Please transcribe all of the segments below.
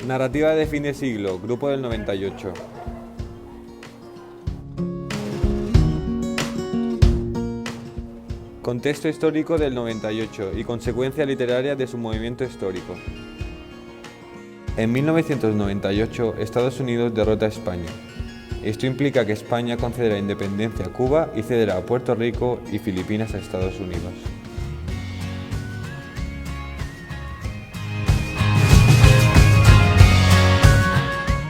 Narrativa de fin de siglo, Grupo del 98. Contexto histórico del 98 y consecuencia literaria de su movimiento histórico. En 1998, Estados Unidos derrota a España. Esto implica que España concederá independencia a Cuba y cederá a Puerto Rico y Filipinas a Estados Unidos.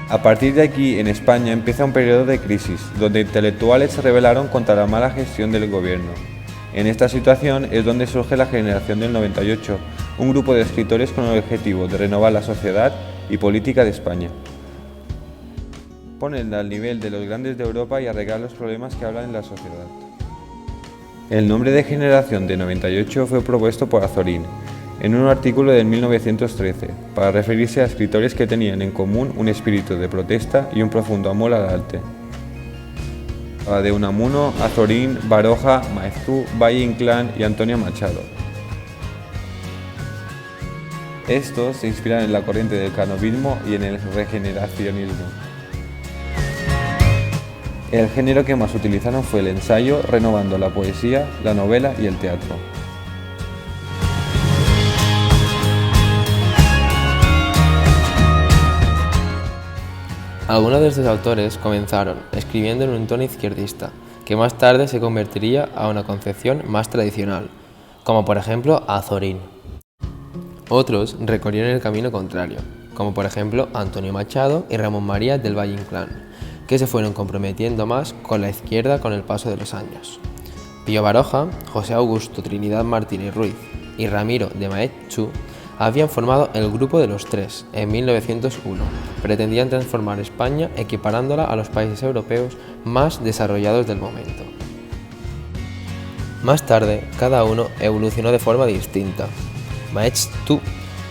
A partir de aquí, en España empieza un periodo de crisis, donde intelectuales se rebelaron contra la mala gestión del gobierno. En esta situación es donde surge la generación del 98, un grupo de escritores con el objetivo de renovar la sociedad y política de España. Ponerla al nivel de los grandes de Europa y arreglar los problemas que hablan en la sociedad. El nombre de generación de 98 fue propuesto por Azorín, en un artículo de 1913, para referirse a escritores que tenían en común un espíritu de protesta y un profundo amor al arte. De Unamuno, Azorín, Baroja, Maeztu, Valle Inclán y Antonio Machado. Estos se inspiran en la corriente del canovismo y en el regeneracionismo. El género que más utilizaron fue el ensayo, renovando la poesía, la novela y el teatro. Algunos de estos autores comenzaron escribiendo en un tono izquierdista, que más tarde se convertiría a una concepción más tradicional, como por ejemplo Azorín. Otros recorrieron el camino contrario, como por ejemplo Antonio Machado y Ramón María del Valle Inclán, que se fueron comprometiendo más con la izquierda con el paso de los años. Pío Baroja, José Augusto Trinidad Martínez Ruiz y Ramiro de Maeztu habían formado el Grupo de los Tres en 1901. Pretendían transformar España equiparándola a los países europeos más desarrollados del momento. Más tarde, cada uno evolucionó de forma distinta. Maeztu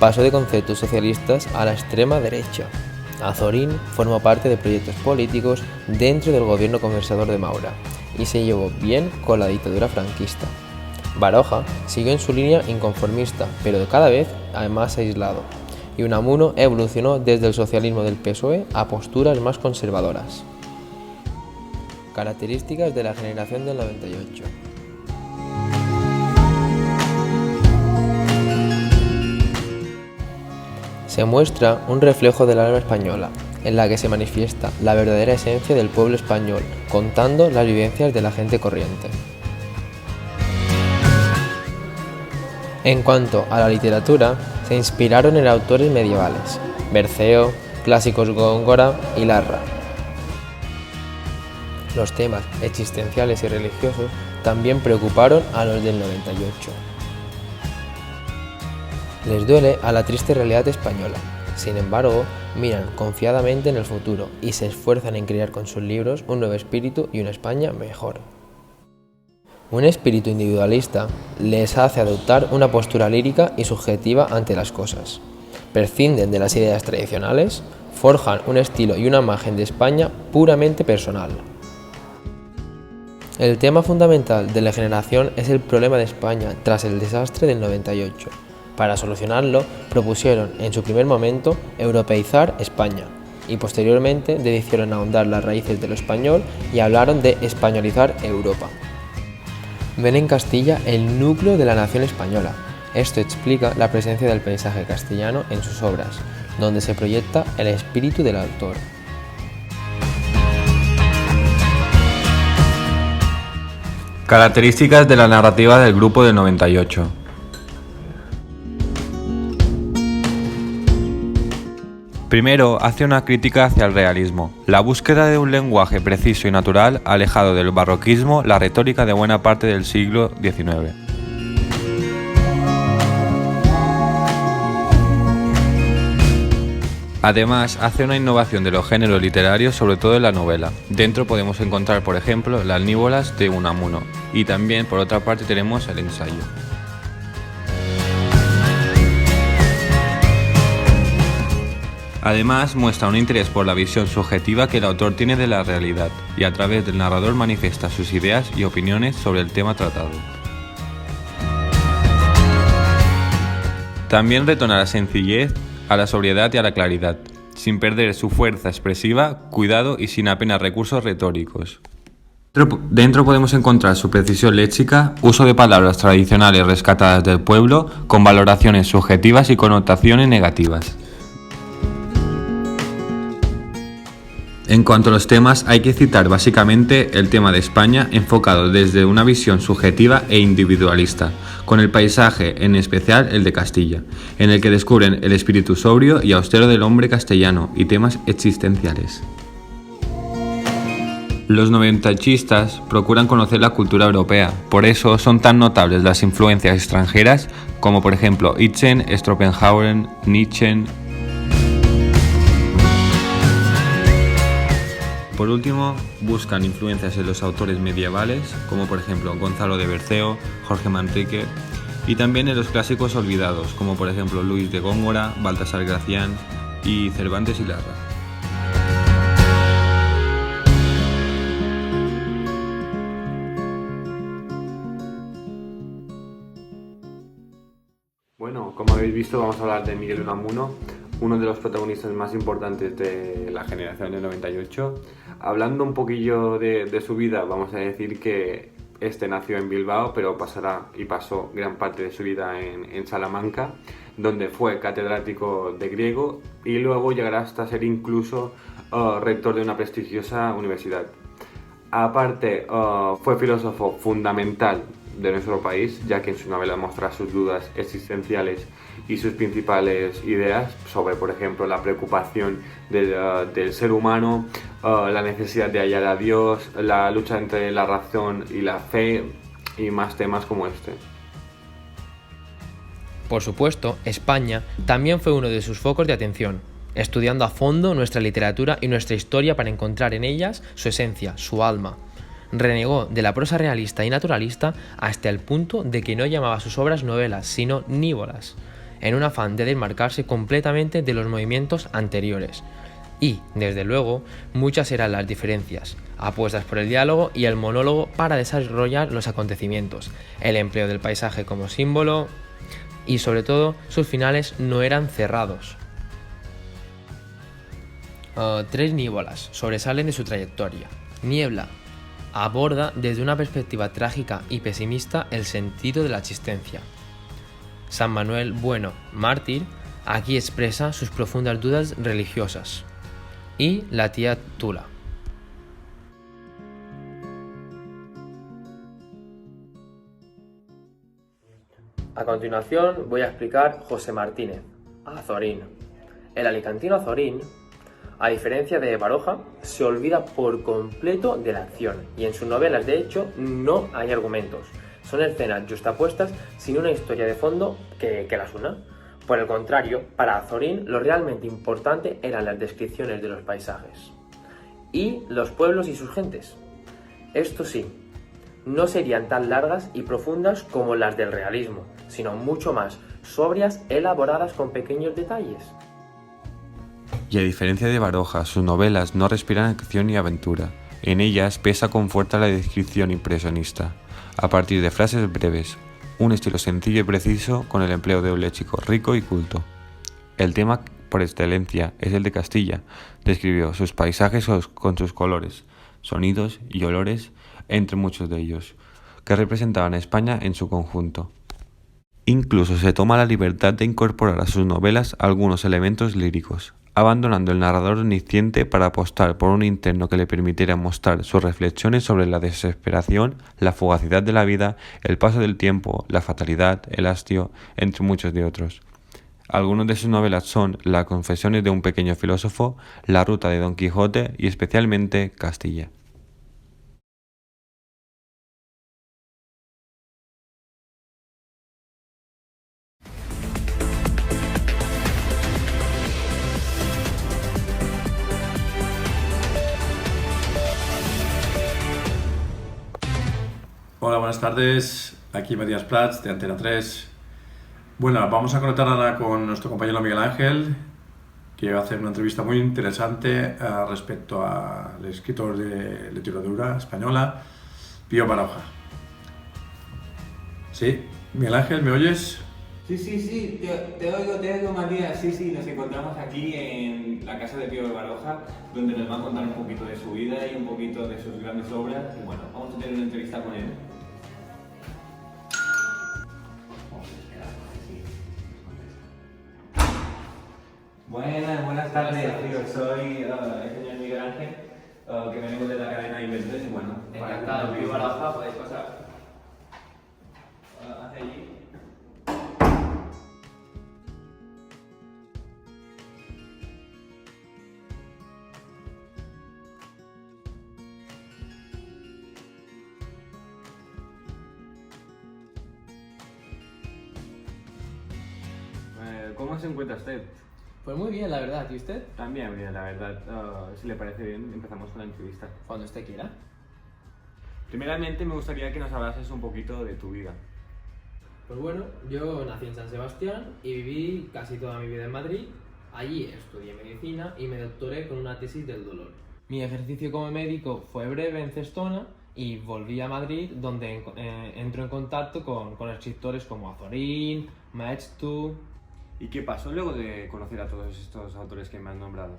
pasó de conceptos socialistas a la extrema derecha. Azorín formó parte de proyectos políticos dentro del gobierno conservador de Maura y se llevó bien con la dictadura franquista. Baroja siguió en su línea inconformista, pero cada vez más aislado, y Unamuno evolucionó desde el socialismo del PSOE a posturas más conservadoras. Características de la generación del 98. Se muestra un reflejo del alma española, en la que se manifiesta la verdadera esencia del pueblo español, contando las vivencias de la gente corriente. En cuanto a la literatura, se inspiraron en autores medievales, Berceo, clásicos Góngora y Larra. Los temas existenciales y religiosos también preocuparon a los del 98. Les duele a la triste realidad española, sin embargo, miran confiadamente en el futuro y se esfuerzan en crear con sus libros un nuevo espíritu y una España mejor. Un espíritu individualista les hace adoptar una postura lírica y subjetiva ante las cosas. Prescinden de las ideas tradicionales, forjan un estilo y una imagen de España puramente personal. El tema fundamental de la generación es el problema de España tras el desastre del 98. Para solucionarlo, propusieron en su primer momento europeizar España y posteriormente decidieron ahondar las raíces de lo español y hablaron de españolizar Europa. Ven en Castilla el núcleo de la nación española. Esto explica la presencia del paisaje castellano en sus obras, donde se proyecta el espíritu del autor. Características de la narrativa del Grupo del 98. Primero, hace una crítica hacia el realismo, la búsqueda de un lenguaje preciso y natural, alejado del barroquismo, la retórica de buena parte del siglo XIX. Además, hace una innovación de los géneros literarios, sobre todo en la novela. Dentro podemos encontrar, por ejemplo, las Nívolas de Unamuno, y también, por otra parte, tenemos el ensayo. Además, muestra un interés por la visión subjetiva que el autor tiene de la realidad, y a través del narrador manifiesta sus ideas y opiniones sobre el tema tratado. También retona la sencillez, a la sobriedad y a la claridad. sin perder su fuerza expresiva, cuidado y sin apenas recursos retóricos. Dentro podemos encontrar su precisión léxica, uso de palabras tradicionales rescatadas del pueblo, con valoraciones subjetivas y connotaciones negativas. En cuanto a los temas, hay que citar básicamente el tema de España enfocado desde una visión subjetiva e individualista, con el paisaje, en especial el de Castilla, en el que descubren el espíritu sobrio y austero del hombre castellano y temas existenciales. Los noventajistas procuran conocer la cultura europea, por eso son tan notables las influencias extranjeras como por ejemplo Ibsen, Schopenhauer, Nietzsche. Por último, buscan influencias en los autores medievales, como por ejemplo Gonzalo de Berceo, Jorge Manrique, y también en los clásicos olvidados, como por ejemplo Luis de Góngora, Baltasar Gracián y Cervantes y Larra. Bueno, como habéis visto, vamos a hablar de Miguel Unamuno, uno de los protagonistas más importantes de la generación del 98. Hablando un poquillo de su vida, vamos a decir que nació en Bilbao, pero pasó gran parte de su vida en Salamanca, donde fue catedrático de griego y luego llegará hasta ser incluso rector de una prestigiosa universidad. Aparte, fue filósofo fundamental de nuestro país, ya que en su novela muestra sus dudas existenciales y sus principales ideas sobre, por ejemplo, la preocupación del ser humano, la necesidad de hallar a Dios, la lucha entre la razón y la fe y más temas como este. Por supuesto, España también fue uno de sus focos de atención, estudiando a fondo nuestra literatura y nuestra historia para encontrar en ellas su esencia, su alma. Renegó de la prosa realista y naturalista hasta el punto de que no llamaba sus obras novelas, sino nívolas, en un afán de desmarcarse completamente de los movimientos anteriores. Y, desde luego, muchas eran las diferencias, apuestas por el diálogo y el monólogo para desarrollar los acontecimientos, el empleo del paisaje como símbolo y, sobre todo, sus finales no eran cerrados. Tres nívolas sobresalen de su trayectoria. Niebla aborda desde una perspectiva trágica y pesimista el sentido de la existencia. San Manuel Bueno, mártir, aquí expresa sus profundas dudas religiosas. Y la tía Tula. A continuación voy a explicar José Martínez, Azorín. El alicantino Azorín, a diferencia de Baroja, se olvida por completo de la acción y en sus novelas, de hecho, no hay argumentos. Son escenas justapuestas sin una historia de fondo que las una. Por el contrario, para Azorín lo realmente importante eran las descripciones de los paisajes y los pueblos y sus gentes. Esto sí, no serían tan largas y profundas como las del realismo, sino mucho más sobrias, elaboradas con pequeños detalles. Y a diferencia de Baroja, sus novelas no respiran acción ni aventura. En ellas pesa con fuerza la descripción impresionista, a partir de frases breves, un estilo sencillo y preciso con el empleo de un léxico rico y culto. El tema por excelencia es el de Castilla. Describió sus paisajes con sus colores, sonidos y olores, entre muchos de ellos, que representaban a España en su conjunto. Incluso se toma la libertad de incorporar a sus novelas algunos elementos líricos, abandonando el narrador omnisciente para apostar por un interno que le permitiera mostrar sus reflexiones sobre la desesperación, la fugacidad de la vida, el paso del tiempo, la fatalidad, el hastío, entre muchos de otros. Algunas de sus novelas son Las confesiones de un pequeño filósofo, La ruta de Don Quijote y especialmente Castilla. Hola, buenas tardes. Aquí Matías Prats de Antena 3. Bueno, vamos a conectar ahora con nuestro compañero Miguel Ángel, que va a hacer una entrevista muy interesante respecto al escritor de literatura española, Pío Baroja. ¿Sí? Miguel Ángel, ¿me oyes? Sí, te oigo, Matías. Sí, nos encontramos aquí en la casa de Pío Baroja, donde nos va a contar un poquito de su vida y un poquito de sus grandes obras. Y bueno, vamos a tener una entrevista con él. Buenas tardes, Pío. Soy el señor Miguel Ángel, que venimos de la cadena Invertores y bueno... Encantado, Pío Baroja, podéis pasar. Hacia allí. ¿Cómo se encuentra usted? Pues muy bien, la verdad. ¿Y usted? También bien, la verdad. Si le parece bien, empezamos con la entrevista. Cuando usted quiera. Primeramente, me gustaría que nos hablases un poquito de tu vida. Pues bueno, yo nací en San Sebastián y viví casi toda mi vida en Madrid. Allí estudié medicina y me doctoré con una tesis del dolor. Mi ejercicio como médico fue breve en Cestona y volví a Madrid, donde entro en contacto con escritores como Azorín, Maeztu. ¿Y qué pasó luego de conocer a todos estos autores que me han nombrado?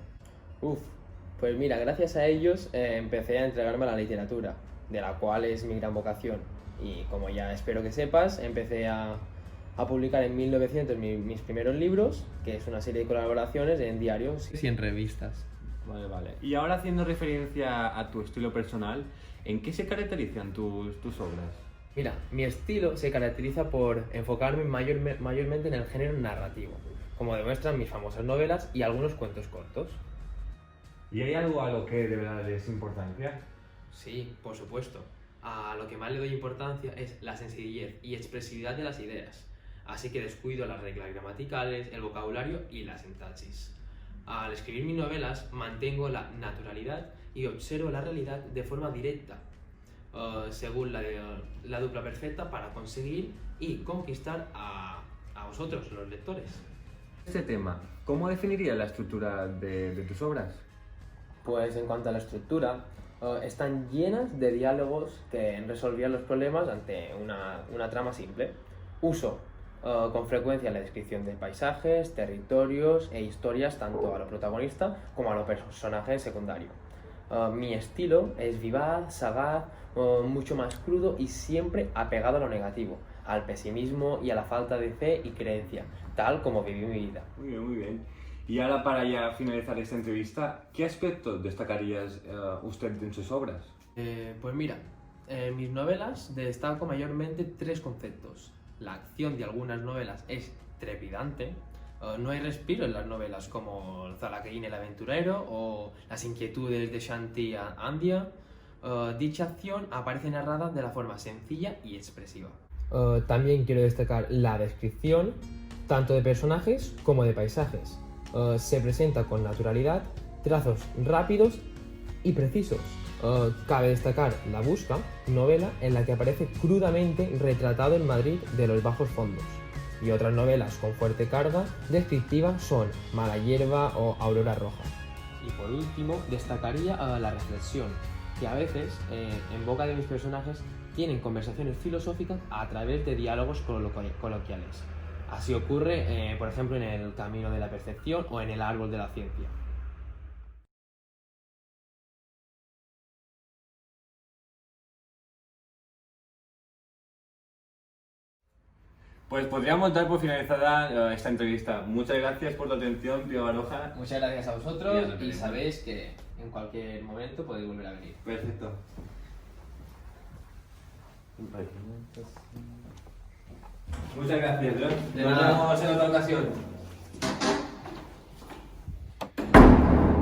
Pues mira, gracias a ellos empecé a entregarme a la literatura, de la cual es mi gran vocación. Y como ya espero que sepas, empecé a publicar en 1900 mis primeros libros, que es una serie de colaboraciones en diarios y en revistas. Vale. Y ahora, haciendo referencia a tu estilo personal, ¿en qué se caracterizan tus obras? Mira, mi estilo se caracteriza por enfocarme mayormente en el género narrativo, como demuestran mis famosas novelas y algunos cuentos cortos. ¿Y hay algo a lo que de verdad le des importancia? Sí, por supuesto. A lo que más le doy importancia es la sencillez y expresividad de las ideas, así que descuido las reglas gramaticales, el vocabulario y la sintaxis. Al escribir mis novelas mantengo la naturalidad y observo la realidad de forma directa, según la dupla perfecta para conseguir y conquistar a vosotros, los lectores. Este tema, ¿cómo definirías la estructura de tus obras? Pues en cuanto a la estructura, están llenas de diálogos que resolvían los problemas ante una trama simple. Uso con frecuencia la descripción de paisajes, territorios e historias tanto a los protagonistas como a los personajes secundarios. Mi estilo es vivaz, sagaz, mucho más crudo y siempre apegado a lo negativo, al pesimismo y a la falta de fe y creencia, tal como viví mi vida. Muy bien. Y ahora, para ya finalizar esta entrevista, ¿qué aspectos destacarías usted en sus obras? Pues mira, en mis novelas destaco mayormente tres conceptos. La acción de algunas novelas es trepidante. No hay respiro en las novelas como Zalaqueín el aventurero o Las inquietudes de Shanti Andia. Dicha acción aparece narrada de la forma sencilla y expresiva. También quiero destacar la descripción tanto de personajes como de paisajes. Se presenta con naturalidad, trazos rápidos y precisos. Cabe destacar La Busca, novela en la que aparece crudamente retratado el Madrid de los bajos fondos. Y otras novelas con fuerte carga descriptiva son Mala hierba o Aurora roja. Y por último, destacaría la reflexión, que a veces, en boca de mis personajes, tienen conversaciones filosóficas a través de diálogos coloquiales. Así ocurre, por ejemplo, en El camino de la percepción o en El árbol de la ciencia. Pues podríamos dar por finalizada esta entrevista. Muchas gracias por tu atención, Pío Baroja. Muchas gracias a vosotros y sabéis que en cualquier momento podéis volver a venir. Perfecto. Muchas gracias, John. Nos vemos en otra ocasión.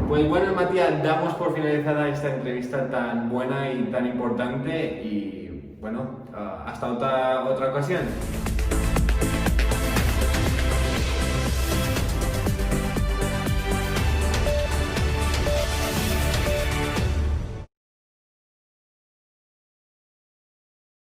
Pues bueno, Matías, damos por finalizada esta entrevista tan buena y tan importante y bueno, hasta otra ocasión.